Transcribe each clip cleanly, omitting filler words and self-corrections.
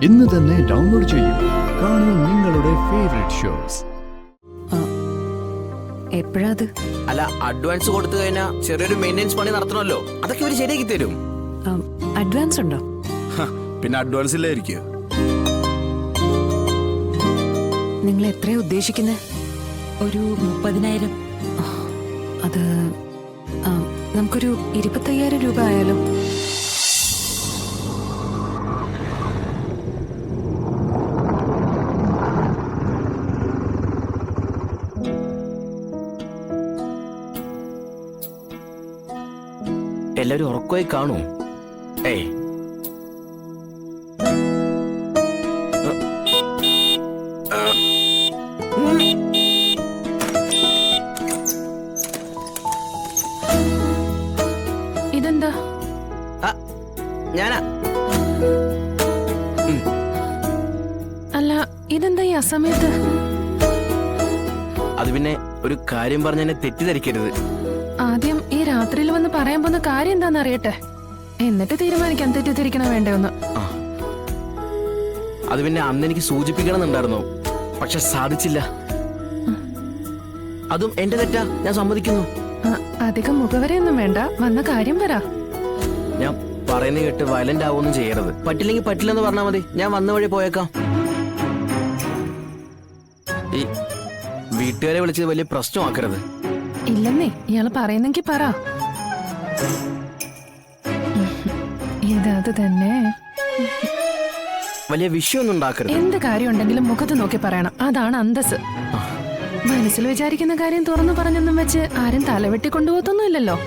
ഇന്ന് തന്നെ ഡൗൺലോഡ് ചെയ്യൂ. കാണൂ നിങ്ങളുടെ ഫേവറേറ്റ് ഷോസ്. എപ്പോഴാത്? അല്ല, അഡ്വാൻസ് കൊടുത്തു കഴിഞ്ഞാൽ ചെറിയൊരു മെയിൻ്റെനൻസ് പണി നടത്തണമല്ലോ, അതൊക്കെ ഇവര് ശരിയാക്കി തരും. അഡ്വാൻസ് ഉണ്ടോ? പിന്നെ അഡ്വാൻസ് ഇല്ലായിരിക്കും. നിങ്ങൾ എത്രയാ ഉദ്ദേശിക്കുന്നത്? ഒരു 30,000. അത് നമുക്കൊരു 25,000 രൂപ ആയാലോ? എല്ലാരും ഉറക്കമായി കാണൂ. ഏയ് ഇതെന്താ? ഞാനാ. അല്ല, ഇതെന്താ ഈ അസമയത്ത്? അത് പിന്നെ ഒരു കാര്യം പറഞ്ഞ എന്നെ തെറ്റിദ്ധരിക്കരുത്. ആദ്യം ഈ രാത്രിയിൽ വന്ന് പറയാൻ പോകുന്ന കാര്യം എന്താന്ന് അറിയട്ടെ, എന്നിട്ട് തീരുമാനിക്കാം തെറ്റിദ്ധരിക്കണ വേണ്ടെന്ന്. അത് പിന്നെ അന്ന് എനിക്ക് സൂചിപ്പിക്കണമെന്നുണ്ടായിരുന്നു, പക്ഷെ സാധിച്ചില്ല. അതും എന്റെ തെറ്റാ, ഞാൻ സമ്മതിക്കുന്നു. അധികം മുഖവരെയൊന്നും വേണ്ട, വന്ന കാര്യം പറ. ഞാൻ പറയുന്നത് കേട്ട് വയലന്റ് ആവുമൊന്നും ചെയ്യരുത്. പറ്റില്ലെങ്കിൽ പറ്റില്ലെന്ന് പറഞ്ഞാൽ മതി, ഞാൻ വന്ന വഴി പോയേക്കാം. ഈ വീട്ടുകാരെ വിളിച്ചത് വലിയ പ്രശ്നമാക്കരുത്. ഇല്ലെന്നേ, ഇയാള് പറയുന്നെങ്കി പറ. ഇത് തന്നെ, വലിയ വിഷയമൊന്നും ഉണ്ടാക്കരുത്. എന്ത് കാര്യം ഉണ്ടെങ്കിലും മുഖത്ത് നോക്കി പറയണം, അതാണ് അന്തസ്. മനസ്സിൽ വിചാരിക്കുന്ന കാര്യം തുറന്നു പറഞ്ഞൊന്നും വെച്ച് ആരും തലവെട്ടി കൊണ്ടുപോകത്തൊന്നുമില്ലല്ലോ.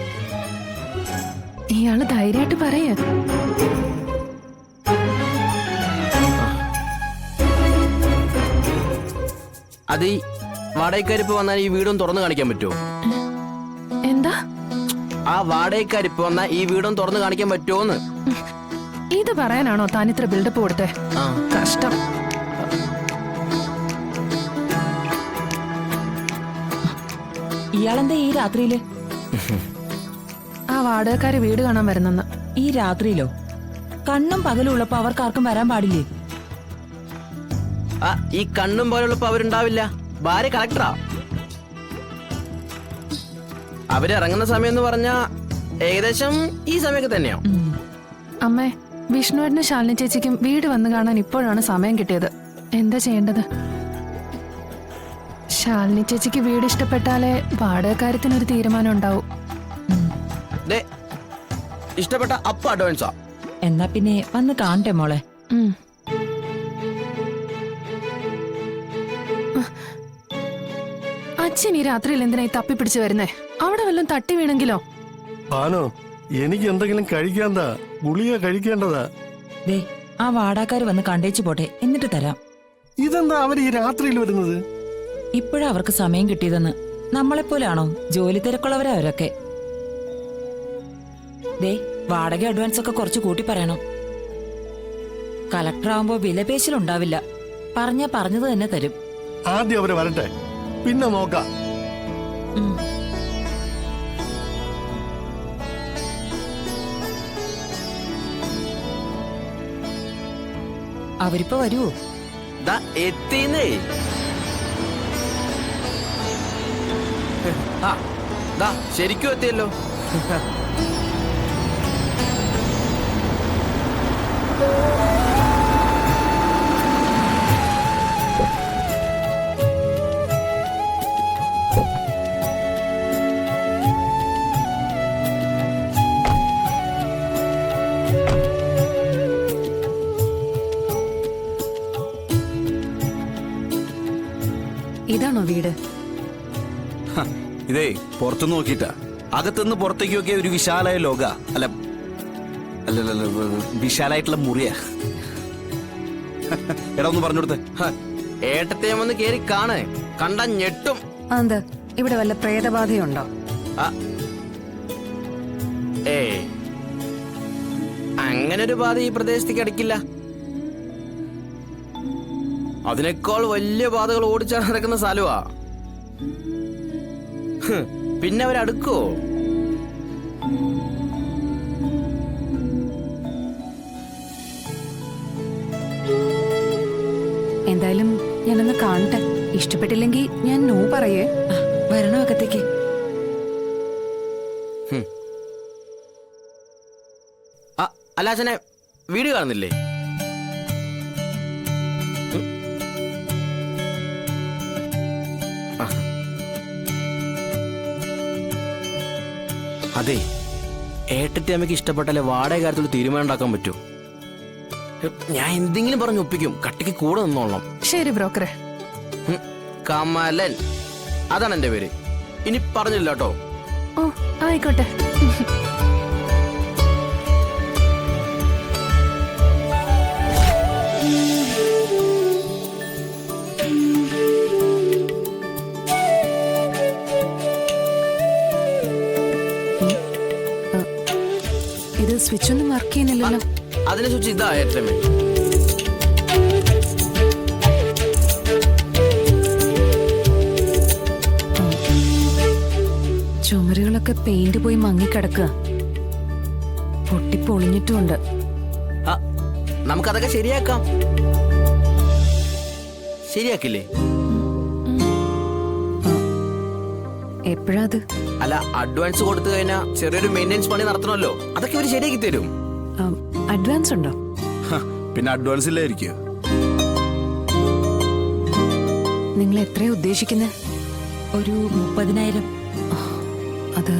ഇയാള് ധൈര്യമായിട്ട് പറയ. അത് ഈ വാടകക്കാരിപ്പ് വന്നാൽ ഈ വീടും തുറന്നു കാണിക്കാൻ പറ്റുമോ? എന്താ? ആ വാടകക്കാരിപ്പ് വന്നാൽ ഈ വീടും തുറന്നു കാണിക്കാൻ പറ്റുമോന്ന്. ഇത് പറയാനാണോ താൻ ഇത്ര ബിൽഡപ്പ് കൊടുത്തേ? കഷ്ടം. ഇയാളെന്താ ഈ രാത്രിയില്? ആ വാടകക്കാര് വീട് കാണാൻ വരുന്നെന്ന്. ഈ രാത്രിയിലോ? കണ്ണും പകലും ഉള്ളപ്പോ അവർക്കാർക്കും വരാൻ പാടില്ലേ? ഈ കണ്ണും പോലുള്ളപ്പോ അവരുണ്ടാവില്ല. ഭാര്യ കളക്ടറാ. അവരിറങ്ങുന്ന സമയം എന്ന് പറഞ്ഞാ ഏകദേശം ഈ സമയമൊക്കെ തന്നെയാ. അമ്മേ, വിഷ്ണുവേട്ടനും ശാലിനി ചേച്ചിക്കും വീട് വന്ന് കാണാൻ ഇപ്പോഴാണ് സമയം കിട്ടിയത്. എന്താ ചെയ്യേണ്ടത്? ശാലിനി ചേച്ചിക്ക് വീട് ഇഷ്ടപ്പെട്ടാലേ വാടകക്കാര്യത്തിനൊരു തീരുമാനം ഉണ്ടാവും. ഇഷ്ടപ്പെട്ട അപ്പ അഡ്വാൻസാ. എന്നാ പിന്നെ വന്ന് കാണട്ടെ മോളെ. അച്ഛൻ ഈ രാത്രിയിൽ എന്തിനാ ഈ തപ്പിപ്പിടിച്ച് വരുന്നേ? അവിടെ വല്ലതും തട്ടി വീണെങ്കിലോ? ആനോ, എനിക്ക് എന്തെങ്കിലും കഴിക്കാന്താ, ഗുളിക കഴിക്കേണ്ടതാ. ദേ, ആ വാടാക്കാര് വന്ന് കണ്ടേച്ചു പോട്ടെ, എന്നിട്ട് തരാം. ഇതെന്താ അവര് ഈ രാത്രിയിൽ വരുന്നത്? ഇപ്പോഴാ അവർക്ക് സമയം കിട്ടിയതെന്ന്. നമ്മളെപ്പോലാണോ? ജോലി തിരക്കുള്ളവരാ അവരൊക്കെ. ദേ, വാടക അഡ്വാൻസ് ഒക്കെ കുറച്ച് കൂട്ടി പറയണം. കളക്ടർ ആവുമ്പോ വിലപേശലുണ്ടാവില്ല. പറഞ്ഞത് തന്നെ തരും. ആദ്യം അവര് വരട്ടെ, പിന്നെ നോക്കാം. അവരിപ്പോ വരുവോ? എത്തിന്നേ. ശരിക്കും എത്തിയല്ലോ. ഇതാണോ വീട്? ഇതേ പുറത്തു നോക്കിട്ടാ, അകത്തുനിന്ന് പുറത്തേക്ക് നോക്കിയ ഒരു വിശാലായ ലോക. അല്ല അല്ലല്ല, വിശാലായിട്ടുള്ള മുറിയാ. എടാ ഒന്ന് പറഞ്ഞു കൊടുത്തേ. ഏട്ടത്തെ വന്ന് കേറി കാണ്, കണ്ട ഞെട്ടും. അത് ഇവിടെ വല്ല പ്രേതബാധയുണ്ടോ? അങ്ങനൊരു ബാധ ഈ പ്രദേശത്തേക്ക് അടിക്കില്ല. അതിനേക്കാൾ വലിയ ബാധകൾ ഓടിച്ചാണ് നടക്കുന്ന സ്ഥലമാ. പിന്നെ അവരടുക്കോ? എന്തായാലും ഞാനൊന്ന് കാണട്ടെ. ഇഷ്ടപ്പെട്ടില്ലെങ്കിൽ ഞാൻ നോ പറയേ. വരണോ അകത്തേക്ക്? അല്ല അച്ഛനെ വീഡിയോ കാണുന്നില്ലേ? അതെ, ഏട്ടത്തി അമ്മയ്ക്ക് ഇഷ്ടപ്പെട്ടാലേ വാടക കാര്യത്തിൽ തീരുമാനം ഉണ്ടാക്കാൻ പറ്റൂ. ഞാൻ എന്തെങ്കിലും പറഞ്ഞ് ഒപ്പിക്കും. കട്ടിക്ക് കൂടെ നിന്നോളണം. ശരി ബ്രോക്കറെ. കമലൻ, അതാണ് എന്റെ പേര്. ഇനി പറഞ്ഞില്ല കേട്ടോ. ഓ ആയിക്കോട്ടെ. ഇത് സ്വിച്ച് ഒന്നും വർക്ക് ചെയ്യുന്നില്ലല്ലോ. അതിനെ സ്വിച്ച് ഇതാ ഏട്ടമ്മേ. ചുമരുകളൊക്കെ പെയിന്റ് പോയി മങ്ങിക്കിടക്കുക. പൊട്ടിപ്പൊളിഞ്ഞിട്ടുമുണ്ട്. നമുക്കതൊക്കെ ശരിയാക്കാം. ശരിയാക്കില്ലേ? എപ്പോഴാ അത്? അല്ല, അഡ്വാൻസ് കൊടുത്തു കഴിഞ്ഞാൽ ചെറിയൊരു മെയിൻ്റെനൻസ് പണി നടത്തണമല്ലോ. അതൊക്കെ ഇവര് ശരിയാക്കി തരും. അഡ്വാൻസ് ഉണ്ടോ? പിന്നെ അഡ്വാൻസ് ഇല്ലായിരിക്കും. നിങ്ങൾ എത്രയാ ഉദ്ദേശിക്കുന്നത്? ഒരു 30,000. അത്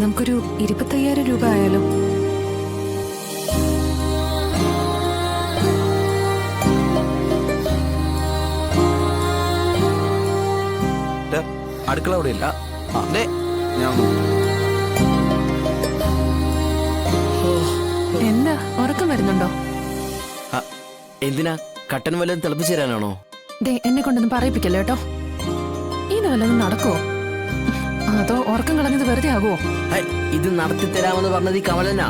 നമുക്കൊരു 25,000 രൂപ ആയാലോ? അടുക്കള അവിടെ ഇല്ല. ഞാൻ എന്താ ഉറക്കം വരുന്നുണ്ടോ? എന്തിനാ? കട്ടൻ വല്ലതും തിളപ്പിച്ചു തരാനാണോ? ദേ എന്നെ കൊണ്ടൊന്നും പറയിപ്പിക്കല്ലോ കേട്ടോ. ഇത് വല്ലതും നടക്കുവോ? അതോ ഉറക്കം കളഞ്ഞത് വെറുതെ ആകുവോ? ഇത് നടത്തി തരാമെന്ന് പറഞ്ഞത് ഈ കമലനാ.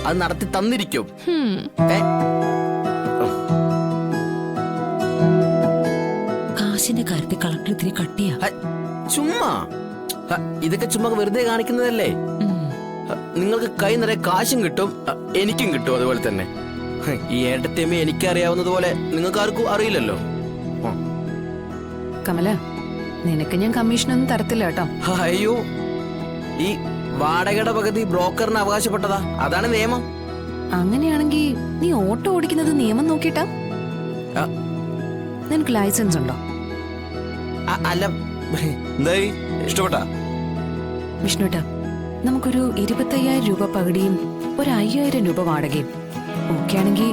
അത് നടത്തി തന്നിരിക്കും. കാശിന്റെ കാര്യത്തിൽ കളക്ടർ ഇത്തിരി കട്ടിയാ. ചുമ്മാ ഇതൊക്കെ ചുമ്മാ വെറുതെ കാണിക്കുന്നതല്ലേ. നിങ്ങൾക്ക് കൈ നിറയെ കാശും കിട്ടും, എനിക്കും കിട്ടും. അതുപോലെ തന്നെ ഈ ഏട്ടത്തേമ എനിക്കറിയാവുന്നത് പോലെ നിങ്ങൾക്ക് ആർക്കും അറിയില്ലല്ലോ. കമല, നിനക്ക് ഞാൻ കമ്മീഷനൊന്നും തരത്തില്ല കേട്ടോ. അയ്യോ, ഈ വാടകയുടെ പകുതി ബ്രോക്കറിന് അവകാശപ്പെട്ടതാ. അതാണ് നിയമം. അങ്ങനെയാണെങ്കിൽ നീ ഓട്ടോ ഓടിക്കുന്നത് നിയമം നോക്കിട്ടാ? നിനക്ക് ലൈസൻസ് ഉണ്ടോ? അല്ല, എന്തായി? ഇഷ്ടപ്പെട്ടാ? വിഷ്ണുട്ടാ, നമുക്കൊരു 25,000 രൂപ പകുതിയും ഒരു 5,000 രൂപ വാടകയും ഓക്കെ ആണെങ്കിൽ